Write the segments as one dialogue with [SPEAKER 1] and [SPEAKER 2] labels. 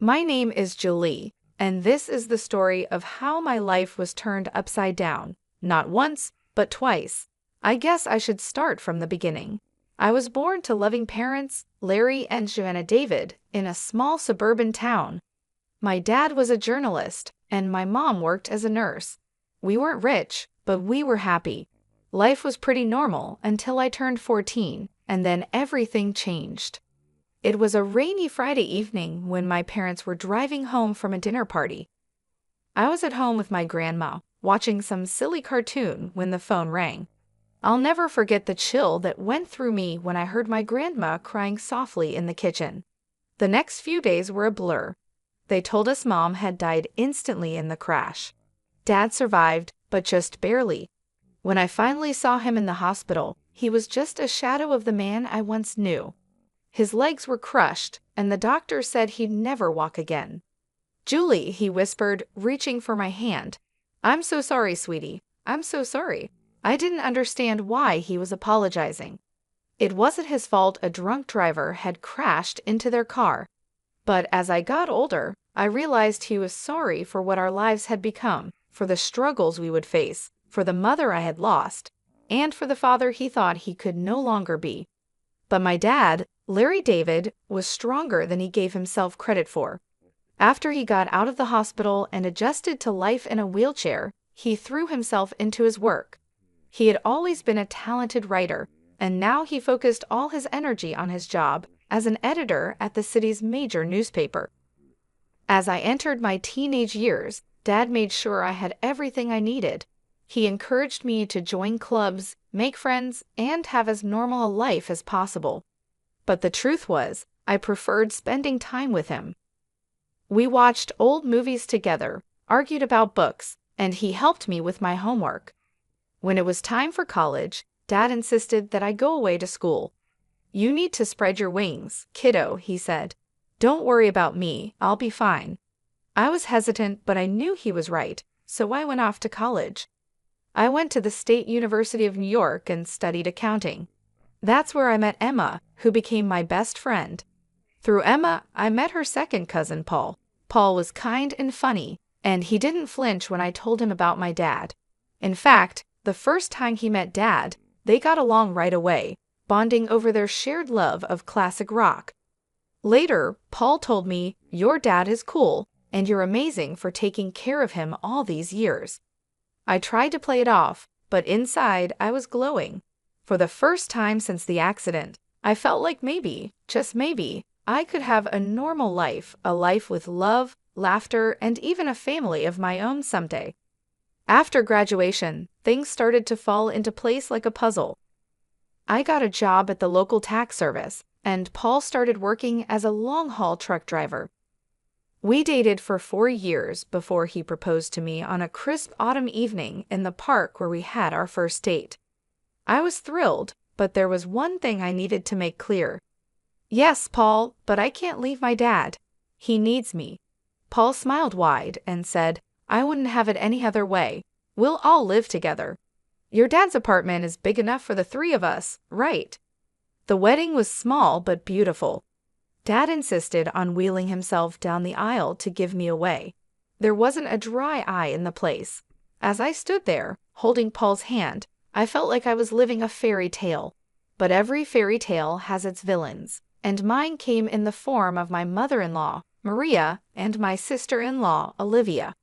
[SPEAKER 1] My name is Julie, and this is the story of how my life was turned upside down, not once, but twice. I guess I should start from the beginning. I was born to loving parents, Larry and Joanna David, in a small suburban town. My dad was a journalist, and my mom worked as a nurse. We weren't rich, but we were happy. Life was pretty normal until I turned 14, and then everything changed. It was a rainy Friday evening when my parents were driving home from a dinner party. I was at home with my grandma, watching some silly cartoon when the phone rang. I'll never forget the chill that went through me when I heard my grandma crying softly in the kitchen. The next few days were a blur. They told us Mom had died instantly in the crash. Dad survived, but just barely. When I finally saw him in the hospital, he was just a shadow of the man I once knew. His legs were crushed, and the doctor said he'd never walk again. "Julie," he whispered, reaching for my hand. "I'm so sorry, sweetie. I'm so sorry." I didn't understand why he was apologizing. It wasn't his fault a drunk driver had crashed into their car. But as I got older, I realized he was sorry for what our lives had become, for the struggles we would face, for the mother I had lost, and for the father he thought he could no longer be. But my dad, Larry David, was stronger than he gave himself credit for. After he got out of the hospital and adjusted to life in a wheelchair, he threw himself into his work. He had always been a talented writer, and now he focused all his energy on his job as an editor at the city's major newspaper. As I entered my teenage years, Dad made sure I had everything I needed. He encouraged me to join clubs, make friends, and have as normal a life as possible. But the truth was, I preferred spending time with him. We watched old movies together, argued about books, and he helped me with my homework. When it was time for college, Dad insisted that I go away to school. "You need to spread your wings, kiddo," he said. "Don't worry about me, I'll be fine." I was hesitant, but I knew he was right, so I went off to college. I went to the State University of New York and studied accounting. That's where I met Emma, who became my best friend. Through Emma, I met her second cousin, Paul. Paul was kind and funny, and he didn't flinch when I told him about my dad. In fact, the first time he met Dad, they got along right away, bonding over their shared love of classic rock. Later, Paul told me, "Your dad is cool, and you're amazing for taking care of him all these years." I tried to play it off, but inside I was glowing. For the first time since the accident, I felt like maybe, just maybe, I could have a normal life, a life with love, laughter, and even a family of my own someday. After graduation, things started to fall into place like a puzzle. I got a job at the local tax service, and Paul started working as a long-haul truck driver. We dated for 4 years before he proposed to me on a crisp autumn evening in the park where we had our first date. I was thrilled, but there was one thing I needed to make clear. "Yes, Paul, but I can't leave my dad. He needs me." Paul smiled wide and said, "I wouldn't have it any other way. We'll all live together. Your dad's apartment is big enough for the 3 of us, right?" The wedding was small but beautiful. Dad insisted on wheeling himself down the aisle to give me away. There wasn't a dry eye in the place. As I stood there, holding Paul's hand, I felt like I was living a fairy tale. But every fairy tale has its villains, and mine came in the form of my mother-in-law, Maria, and my sister-in-law, Olivia.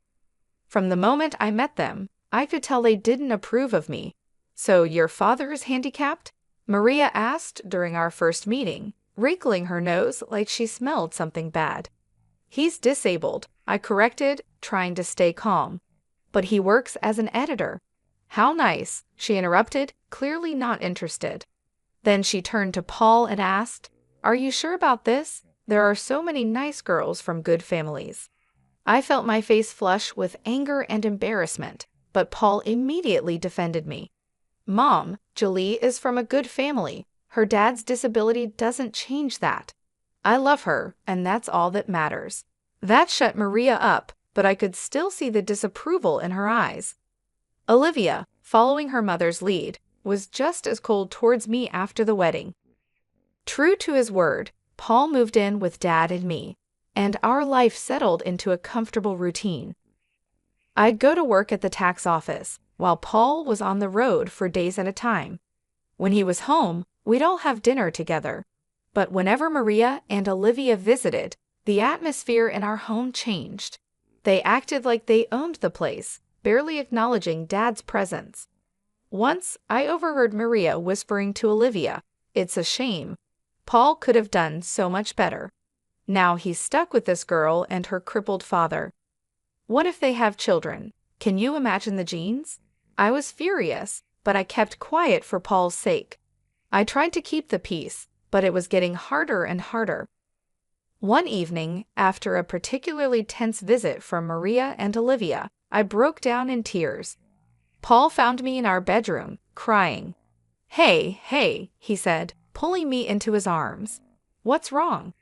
[SPEAKER 1] From the moment I met them, I could tell they didn't approve of me. "So your father is handicapped?" Maria asked during our first meeting, wrinkling her nose like she smelled something bad. "He's disabled," I corrected, trying to stay calm. "But he works as an editor." "How nice," she interrupted, clearly not interested. Then she turned to Paul and asked, "Are you sure about this? There are so many nice girls from good families." I felt my face flush with anger and embarrassment, but Paul immediately defended me. "Mom, Julie is from a good family. Her dad's disability doesn't change that. I love her, and that's all that matters." That shut Maria up, but I could still see the disapproval in her eyes. Olivia, following her mother's lead, was just as cold towards me after the wedding. True to his word, Paul moved in with Dad and me, and our life settled into a comfortable routine. I'd go to work at the tax office, while Paul was on the road for days at a time. When he was home, we'd all have dinner together. But whenever Maria and Olivia visited, the atmosphere in our home changed. They acted like they owned the place, barely acknowledging Dad's presence. Once, I overheard Maria whispering to Olivia, "It's a shame. Paul could have done so much better. Now he's stuck with this girl and her crippled father. What if they have children? Can you imagine the genes?" I was furious, but I kept quiet for Paul's sake. I tried to keep the peace, but it was getting harder and harder. One evening, after a particularly tense visit from Maria and Olivia, I broke down in tears. Paul found me in our bedroom, crying. Hey, he said, pulling me into his arms. "What's wrong?"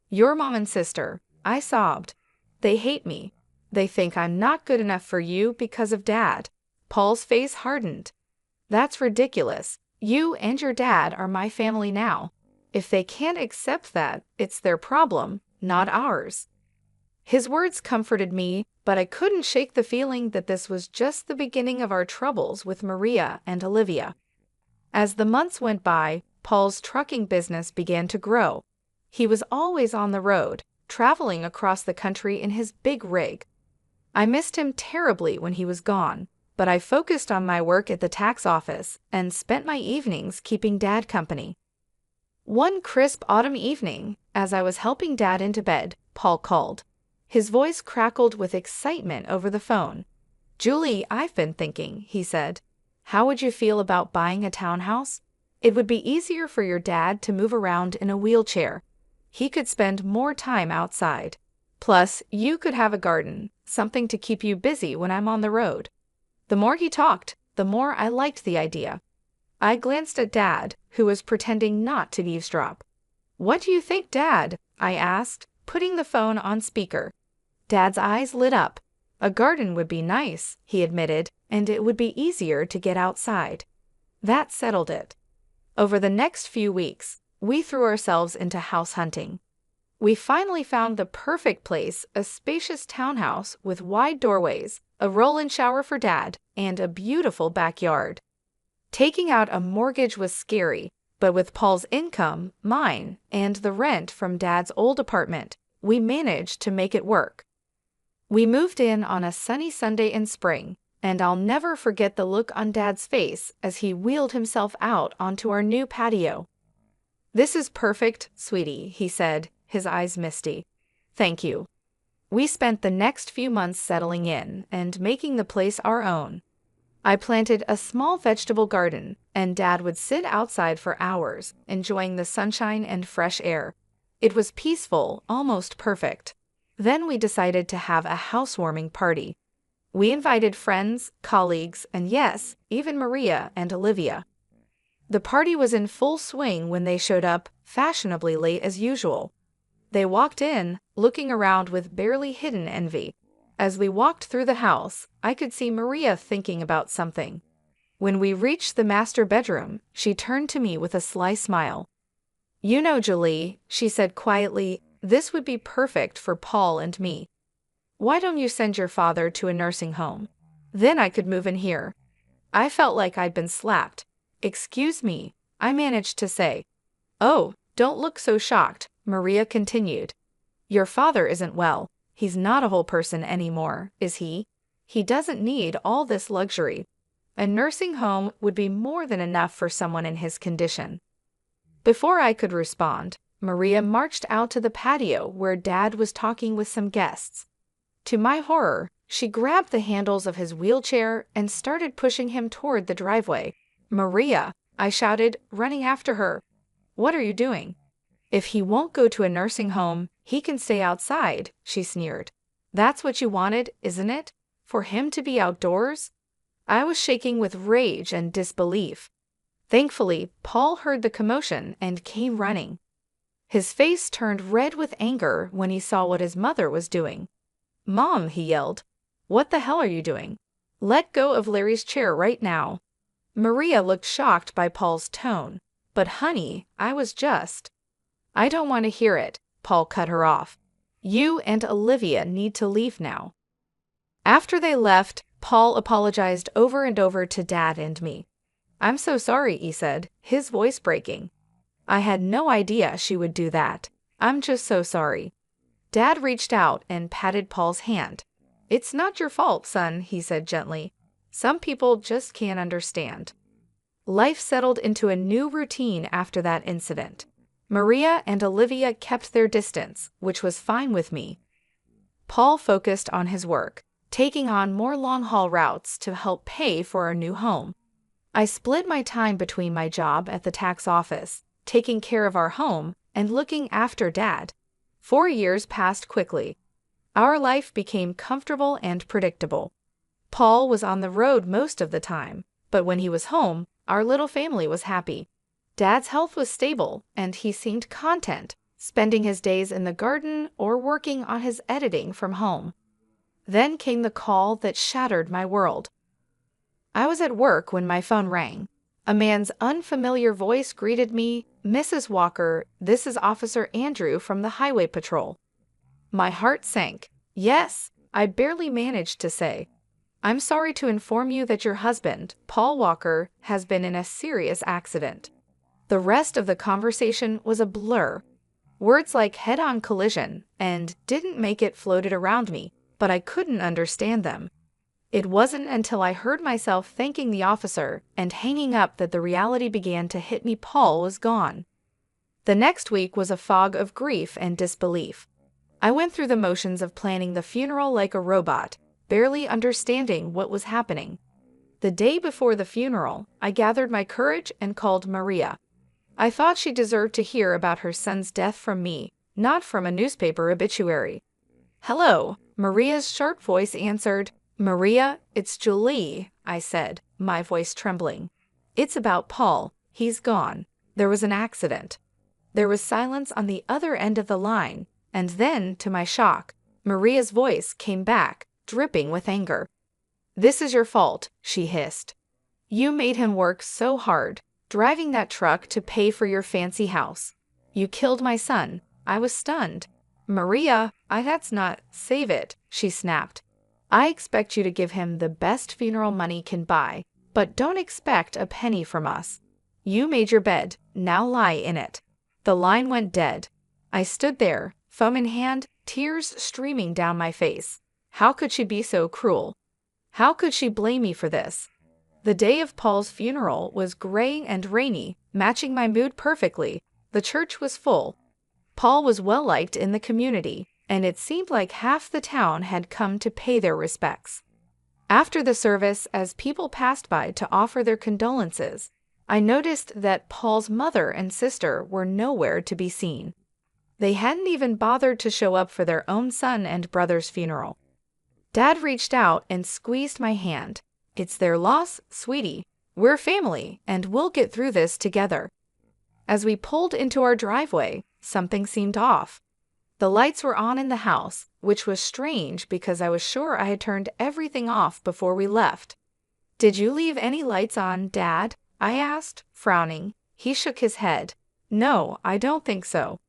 [SPEAKER 1] "Your mom and sister," I sobbed. "They hate me. They think I'm not good enough for you because of Dad." Paul's face hardened. "That's ridiculous. You and your dad are my family now. If they can't accept that, it's their problem, not ours." His words comforted me, but I couldn't shake the feeling that this was just the beginning of our troubles with Maria and Olivia. As the months went by, Paul's trucking business began to grow. He was always on the road, traveling across the country in his big rig. I missed him terribly when he was gone, but I focused on my work at the tax office and spent my evenings keeping Dad company. One crisp autumn evening, as I was helping Dad into bed, Paul called. His voice crackled with excitement over the phone. "Julie, I've been thinking," he said. "How would you feel about buying a townhouse? It would be easier for your dad to move around in a wheelchair. He could spend more time outside. Plus, you could have a garden, something to keep you busy when I'm on the road." The more he talked, the more I liked the idea. I glanced at Dad, who was pretending not to eavesdrop. "What do you think, Dad?" I asked, putting the phone on speaker. Dad's eyes lit up. "A garden would be nice," he admitted, "and it would be easier to get outside." That settled it. Over the next few weeks, we threw ourselves into house hunting. We finally found the perfect place, a spacious townhouse with wide doorways, a roll-in shower for Dad, and a beautiful backyard. Taking out a mortgage was scary, but with Paul's income, mine, and the rent from Dad's old apartment, we managed to make it work. We moved in on a sunny Sunday in spring, and I'll never forget the look on Dad's face as he wheeled himself out onto our new patio. "This is perfect, sweetie," he said, his eyes misty. "Thank you." We spent the next few months settling in and making the place our own. I planted a small vegetable garden, and Dad would sit outside for hours, enjoying the sunshine and fresh air. It was peaceful, almost perfect. Then we decided to have a housewarming party. We invited friends, colleagues, and yes, even Maria and Olivia. The party was in full swing when they showed up, fashionably late as usual. They walked in, looking around with barely hidden envy. As we walked through the house, I could see Maria thinking about something. When we reached the master bedroom, she turned to me with a sly smile. "You know, Julie," she said quietly, "this would be perfect for Paul and me. Why don't you send your father to a nursing home? Then I could move in here." I felt like I'd been slapped. "Excuse me," I managed to say. "Oh, don't look so shocked," Maria continued. "Your father isn't well. He's not a whole person anymore, is he? He doesn't need all this luxury. A nursing home would be more than enough for someone in his condition." Before I could respond, Maria marched out to the patio where Dad was talking with some guests. To my horror, she grabbed the handles of his wheelchair and started pushing him toward the driveway. "Maria!" I shouted, running after her. "What are you doing?" "If he won't go to a nursing home, he can stay outside," she sneered. "That's what you wanted, isn't it? For him to be outdoors?" I was shaking with rage and disbelief. Thankfully, Paul heard the commotion and came running. His face turned red with anger when he saw what his mother was doing. "Mom," he yelled, "what the hell are you doing? Let go of Larry's chair right now." Maria looked shocked by Paul's tone. "But honey, I was just—" "I don't want to hear it," Paul cut her off. You and Olivia need to leave now." After they left, Paul apologized over and over to Dad and me. "I'm so sorry," he said, his voice breaking. "I had no idea she would do that. I'm just so sorry." Dad reached out and patted Paul's hand. "It's not your fault, son," he said gently. "Some people just can't understand." Life settled into a new routine after that incident. Maria and Olivia kept their distance, which was fine with me. Paul focused on his work, taking on more long-haul routes to help pay for our new home. I split my time between my job at the tax office, taking care of our home, and looking after Dad. 4 years passed quickly. Our life became comfortable and predictable. Paul was on the road most of the time, but when he was home, our little family was happy. Dad's health was stable, and he seemed content, spending his days in the garden or working on his editing from home. Then came the call that shattered my world. I was at work when my phone rang. A man's unfamiliar voice greeted me. "Mrs. Walker, this is Officer Andrew from the Highway Patrol." My heart sank. "Yes," I barely managed to say. "I'm sorry to inform you that your husband, Paul Walker, has been in a serious accident." The rest of the conversation was a blur. Words like head-on collision and "didn't make it" floated around me, but I couldn't understand them. It wasn't until I heard myself thanking the officer and hanging up that the reality began to hit me. Paul was gone. The next week was a fog of grief and disbelief. I went through the motions of planning the funeral like a robot, barely understanding what was happening. The day before the funeral, I gathered my courage and called Maria. I thought she deserved to hear about her son's death from me, not from a newspaper obituary. "Hello," Maria's sharp voice answered. "Maria, it's Julie," I said, my voice trembling. "It's about Paul. He's gone. There was an accident." There was silence on the other end of the line, and then, to my shock, Maria's voice came back, dripping with anger. "This is your fault," she hissed. "You made him work so hard, driving that truck to pay for your fancy house. You killed my son." I was stunned. "Maria, that's not—" "Save it," she snapped. "I expect you to give him the best funeral money can buy, but don't expect a penny from us. You made your bed, now lie in it." The line went dead. I stood there, phone in hand, tears streaming down my face. How could she be so cruel? How could she blame me for this? The day of Paul's funeral was gray and rainy, matching my mood perfectly. The church was full. Paul was well liked in the community, and it seemed like half the town had come to pay their respects. After the service, as people passed by to offer their condolences, I noticed that Paul's mother and sister were nowhere to be seen. They hadn't even bothered to show up for their own son and brother's funeral. Dad reached out and squeezed my hand. "It's their loss, sweetie. We're family, and we'll get through this together." As we pulled into our driveway, something seemed off. The lights were on in the house, which was strange because I was sure I had turned everything off before we left. "Did you leave any lights on, Dad?" I asked, frowning. He shook his head. "No, I don't think so."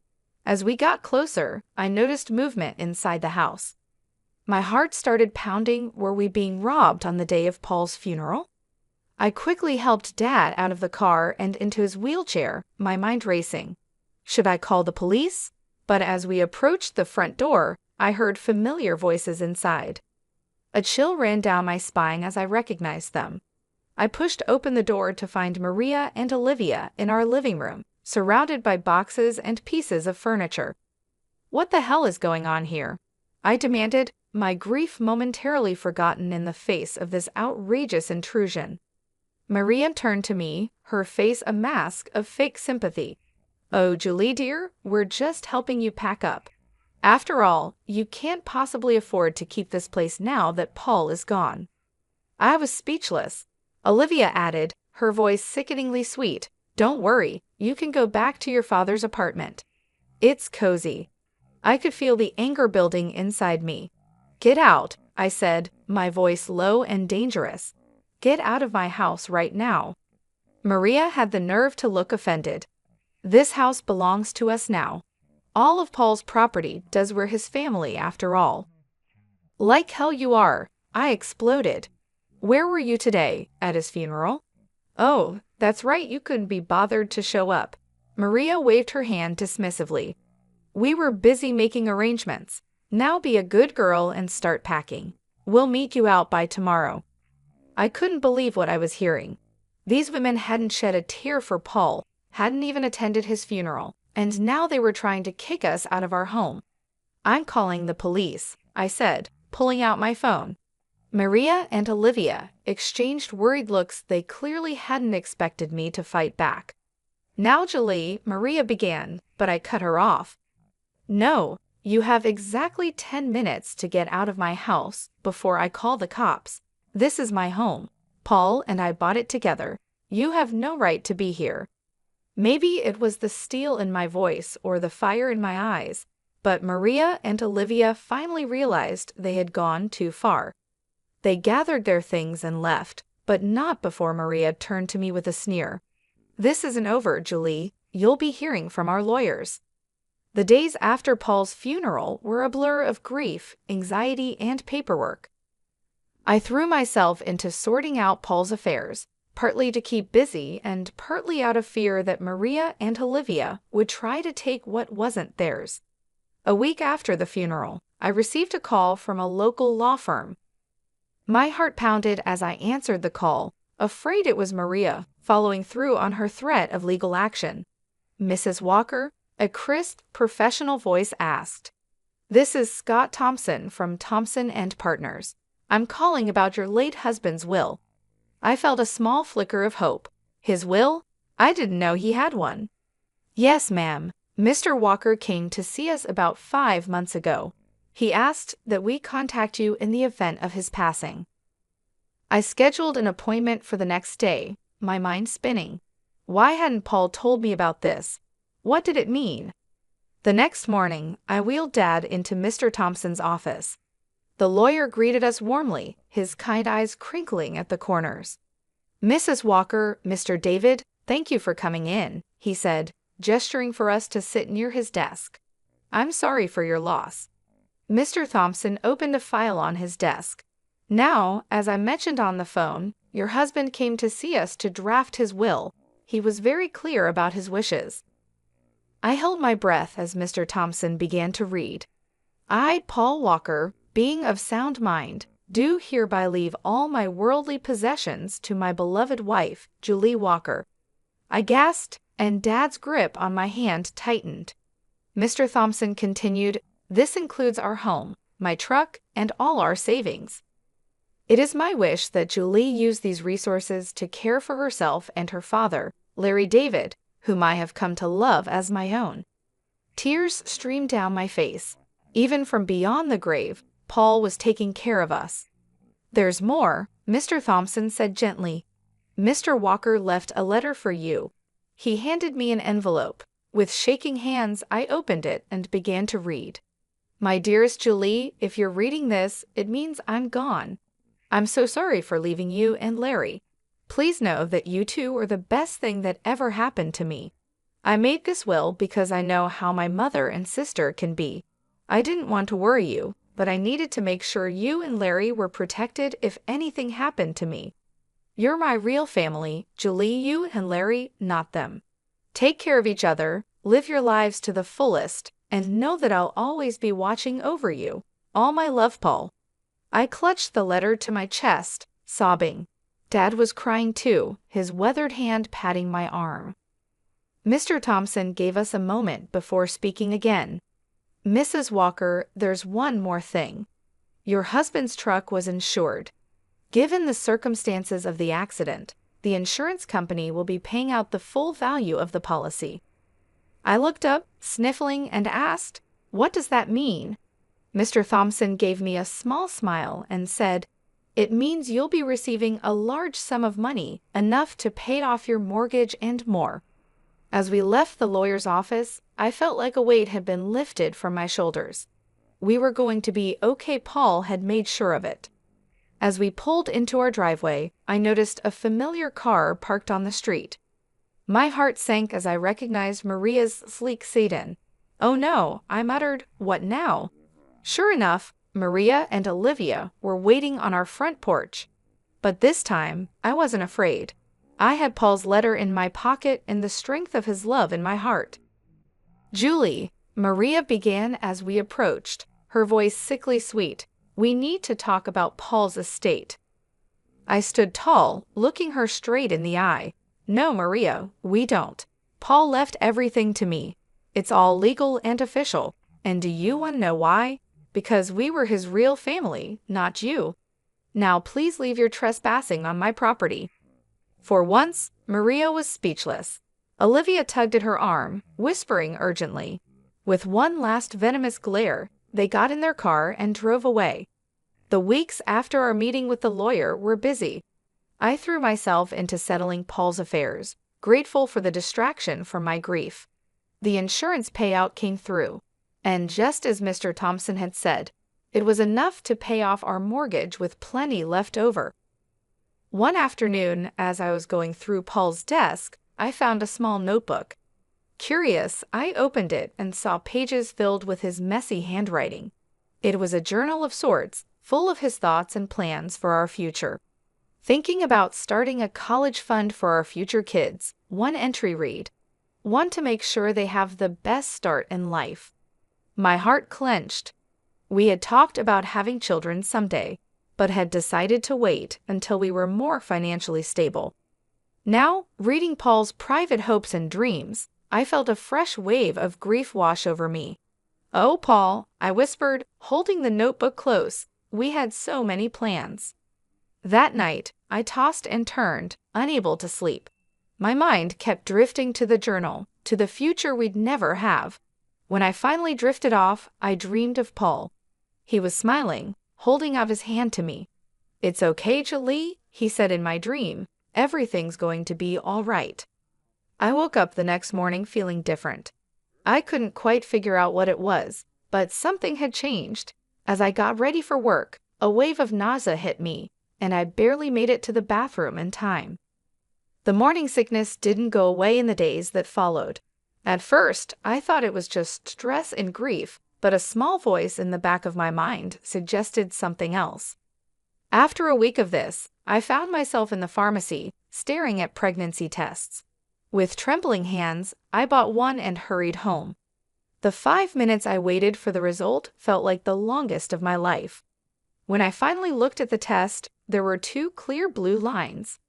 [SPEAKER 1] As we got closer, I noticed movement inside the house. My heart started pounding. Were we being robbed on the day of Paul's funeral? I quickly helped Dad out of the car and into his wheelchair, my mind racing. Should I call the police? But as we approached the front door, I heard familiar voices inside. A chill ran down my spine as I recognized them. I pushed open the door to find Maria and Olivia in our living room, surrounded by boxes and pieces of furniture. "What the hell is going on here?" I demanded, my grief momentarily forgotten in the face of this outrageous intrusion. Maria turned to me, her face a mask of fake sympathy. "Oh, Julie dear, we're just helping you pack up. After all, you can't possibly afford to keep this place now that Paul is gone." I was speechless. Olivia added, her voice sickeningly sweet, "Don't worry, you can go back to your father's apartment. It's cozy." I could feel the anger building inside me. "Get out," I said, my voice low and dangerous. "Get out of my house right now." Maria had the nerve to look offended. "This house belongs to us now." All of Paul's property does we're his family after all. Like hell you are, I exploded. Where were you today, at his funeral? Oh, that's right, you couldn't be bothered to show up. Maria waved her hand dismissively. We were busy making arrangements. Now be a good girl and start packing. We'll meet you out by tomorrow. I couldn't believe what I was hearing. These women hadn't shed a tear for Paul, hadn't even attended his funeral, and now they were trying to kick us out of our home. I'm calling the police, I said, pulling out my phone. Maria and Olivia exchanged worried looks. They clearly hadn't expected me to fight back. Now, Julie, Maria began, but I cut her off. No, you have exactly 10 minutes to get out of my house before I call the cops. This is my home. Paul and I bought it together. You have no right to be here. Maybe it was the steel in my voice or the fire in my eyes, but Maria and Olivia finally realized they had gone too far. They gathered their things and left, but not before Maria turned to me with a sneer. This isn't over, Julie. You'll be hearing from our lawyers. The days after Paul's funeral were a blur of grief, anxiety, and paperwork. I threw myself into sorting out Paul's affairs, partly to keep busy and partly out of fear that Maria and Olivia would try to take what wasn't theirs. A week after the funeral, I received a call from a local law firm. My heart pounded as I answered the call, afraid it was Maria, following through on her threat of legal action. Mrs. Walker, a crisp, professional voice asked. This is Scott Thompson from Thompson & Partners. I'm calling about your late husband's will. I felt a small flicker of hope. His will? I didn't know he had one. Yes, ma'am. Mr. Walker came to see us about 5 months ago. He asked that we contact you in the event of his passing. I scheduled an appointment for the next day, my mind spinning. Why hadn't Paul told me about this? What did it mean? The next morning, I wheeled Dad into Mr. Thompson's office. The lawyer greeted us warmly, his kind eyes crinkling at the corners. Mrs. Walker, Mr. David, thank you for coming in, he said, gesturing for us to sit near his desk. I'm sorry for your loss. Mr. Thompson opened a file on his desk. Now, as I mentioned on the phone, your husband came to see us to draft his will. He was very clear about his wishes. I held my breath as Mr. Thompson began to read. I, Paul Walker, being of sound mind, do hereby leave all my worldly possessions to my beloved wife, Julie Walker. I gasped, and Dad's grip on my hand tightened. Mr. Thompson continued, this includes our home, my truck, and all our savings. It is my wish that Julie use these resources to care for herself and her father, Larry David, whom I have come to love as my own. Tears streamed down my face. Even from beyond the grave, Paul was taking care of us. There's more, Mr. Thompson said gently. Mr. Walker left a letter for you. He handed me an envelope. With shaking hands, I opened it and began to read. My dearest Julie, if you're reading this, it means I'm gone. I'm so sorry for leaving you and Larry. Please know that you two are the best thing that ever happened to me. I made this will because I know how my mother and sister can be. I didn't want to worry you, but I needed to make sure you and Larry were protected if anything happened to me. You're my real family, Julie, you and Larry, not them. Take care of each other, live your lives to the fullest, and know that I'll always be watching over you. All my love, Paul. I clutched the letter to my chest, sobbing. Dad was crying too, his weathered hand patting my arm. Mr. Thompson gave us a moment before speaking again. Mrs. Walker, there's one more thing. Your husband's truck was insured. Given the circumstances of the accident, the insurance company will be paying out the full value of the policy. I looked up, sniffling, and asked, what does that mean? Mr. Thompson gave me a small smile and said, it means you'll be receiving a large sum of money, enough to pay off your mortgage and more. As we left the lawyer's office, I felt like a weight had been lifted from my shoulders. We were going to be okay. Paul had made sure of it. As we pulled into our driveway, I noticed a familiar car parked on the street. My heart sank as I recognized Maria's sleek sedan. "Oh no," I muttered, "what now?" Sure enough, Maria and Olivia were waiting on our front porch. But this time, I wasn't afraid. I had Paul's letter in my pocket and the strength of his love in my heart. "Julie," Maria began as we approached, her voice sickly sweet, "we need to talk about Paul's estate." I stood tall, looking her straight in the eye. "No, Maria, we don't. Paul left everything to me. It's all legal and official. And do you want to know why? Because we were his real family, not you. Now please leave your trespassing on my property." For once, Maria was speechless. Olivia tugged at her arm, whispering urgently. With one last venomous glare, they got in their car and drove away. The weeks after our meeting with the lawyer were busy. I threw myself into settling Paul's affairs, grateful for the distraction from my grief. The insurance payout came through, and just as Mr. Thompson had said, it was enough to pay off our mortgage with plenty left over. One afternoon, as I was going through Paul's desk, I found a small notebook. Curious, I opened it and saw pages filled with his messy handwriting. It was a journal of sorts, full of his thoughts and plans for our future. Thinking about starting a college fund for our future kids, one entry read, "Want to make sure they have the best start in life." My heart clenched. We had talked about having children someday, but had decided to wait until we were more financially stable. Now, reading Paul's private hopes and dreams, I felt a fresh wave of grief wash over me. "Oh, Paul," I whispered, holding the notebook close, "we had so many plans." That night, I tossed and turned, unable to sleep. My mind kept drifting to the journal, to the future we'd never have. When I finally drifted off, I dreamed of Paul. He was smiling, holding out his hand to me. "It's okay, Julie," he said in my dream. "Everything's going to be all right." I woke up the next morning feeling different. I couldn't quite figure out what it was, but something had changed. As I got ready for work, a wave of nausea hit me, and I barely made it to the bathroom in time. The morning sickness didn't go away in the days that followed. At first, I thought it was just stress and grief, but a small voice in the back of my mind suggested something else. After a week of this, I found myself in the pharmacy, staring at pregnancy tests. With trembling hands, I bought one and hurried home. The 5 minutes I waited for the result felt like the longest of my life. When I finally looked at the test, there were 2 clear blue lines.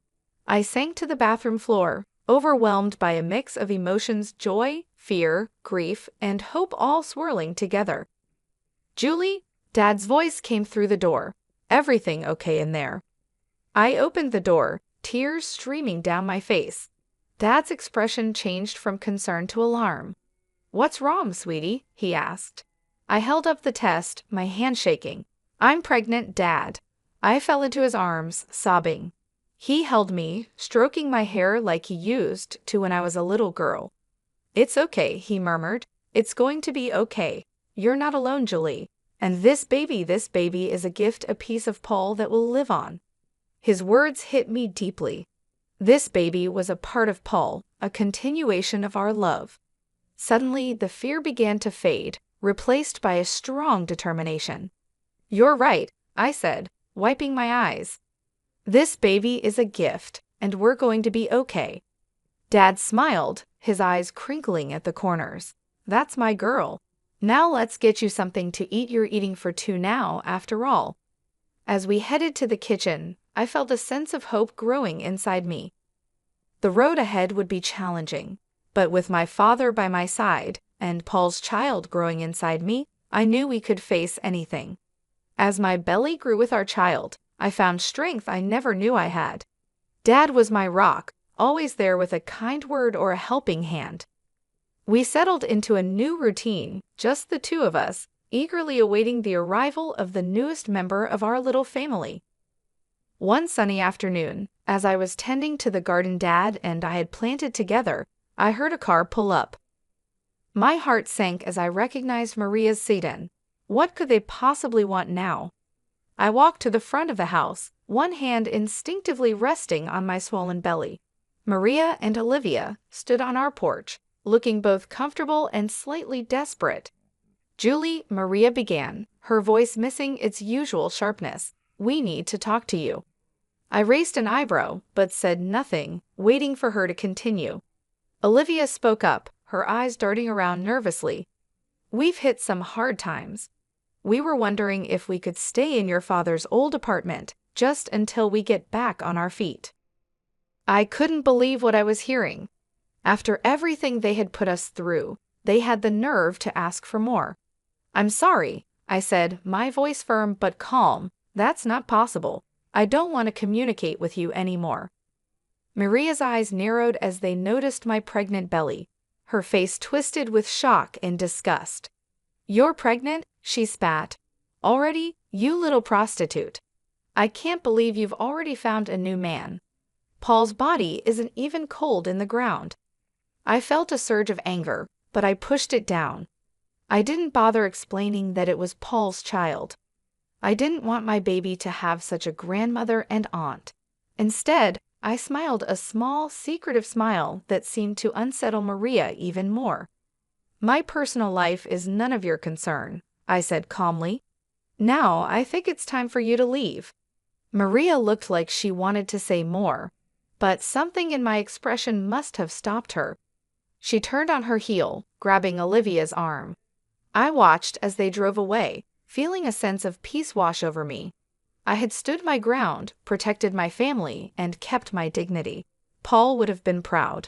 [SPEAKER 1] I sank to the bathroom floor, overwhelmed by a mix of emotions: joy, fear, grief, and hope all swirling together. "Julie," Dad's voice came through the door. "Everything okay in there?" I opened the door, tears streaming down my face. Dad's expression changed from concern to alarm. "What's wrong, sweetie?" he asked. I held up the test, my hand shaking. "I'm pregnant, Dad." I fell into his arms, sobbing. He held me, stroking my hair like he used to when I was a little girl. "It's okay," he murmured. "It's going to be okay. You're not alone, Julie. And this baby is a gift, a piece of Paul that will live on." His words hit me deeply. This baby was a part of Paul, a continuation of our love. Suddenly, the fear began to fade, replaced by a strong determination. "You're right," I said, wiping my eyes. "This baby is a gift, and we're going to be okay." Dad smiled, his eyes crinkling at the corners. "That's my girl. Now let's get you something to eat. You're eating for 2 now, after all." As we headed to the kitchen, I felt a sense of hope growing inside me. The road ahead would be challenging, but with my father by my side and Paul's child growing inside me, I knew we could face anything. As my belly grew with our child, I found strength I never knew I had. Dad was my rock, always there with a kind word or a helping hand. We settled into a new routine, just the 2 of us, eagerly awaiting the arrival of the newest member of our little family. One sunny afternoon, as I was tending to the garden Dad and I had planted together, I heard a car pull up. My heart sank as I recognized Maria's sedan. What could they possibly want now? I walked to the front of the house, one hand instinctively resting on my swollen belly. Maria and Olivia stood on our porch, looking both comfortable and slightly desperate. "Julie," Maria began, her voice missing its usual sharpness, "we need to talk to you." I raised an eyebrow, but said nothing, waiting for her to continue. Olivia spoke up, her eyes darting around nervously. "We've hit some hard times. We were wondering if we could stay in your father's old apartment, just until we get back on our feet." I couldn't believe what I was hearing. After everything they had put us through, they had the nerve to ask for more. "I'm sorry," I said, my voice firm but calm. "That's not possible. I don't want to communicate with you anymore." Maria's eyes narrowed as they noticed my pregnant belly. Her face twisted with shock and disgust. "You're pregnant?" she spat. "Already? You little prostitute. I can't believe you've already found a new man. Paul's body isn't even cold in the ground." I felt a surge of anger, but I pushed it down. I didn't bother explaining that it was Paul's child. I didn't want my baby to have such a grandmother and aunt. Instead, I smiled a small, secretive smile that seemed to unsettle Maria even more. "My personal life is none of your concern," I said calmly. "Now I think it's time for you to leave." Maria looked like she wanted to say more, but something in my expression must have stopped her. She turned on her heel, grabbing Olivia's arm. I watched as they drove away, feeling a sense of peace wash over me. I had stood my ground, protected my family, and kept my dignity. Paul would have been proud.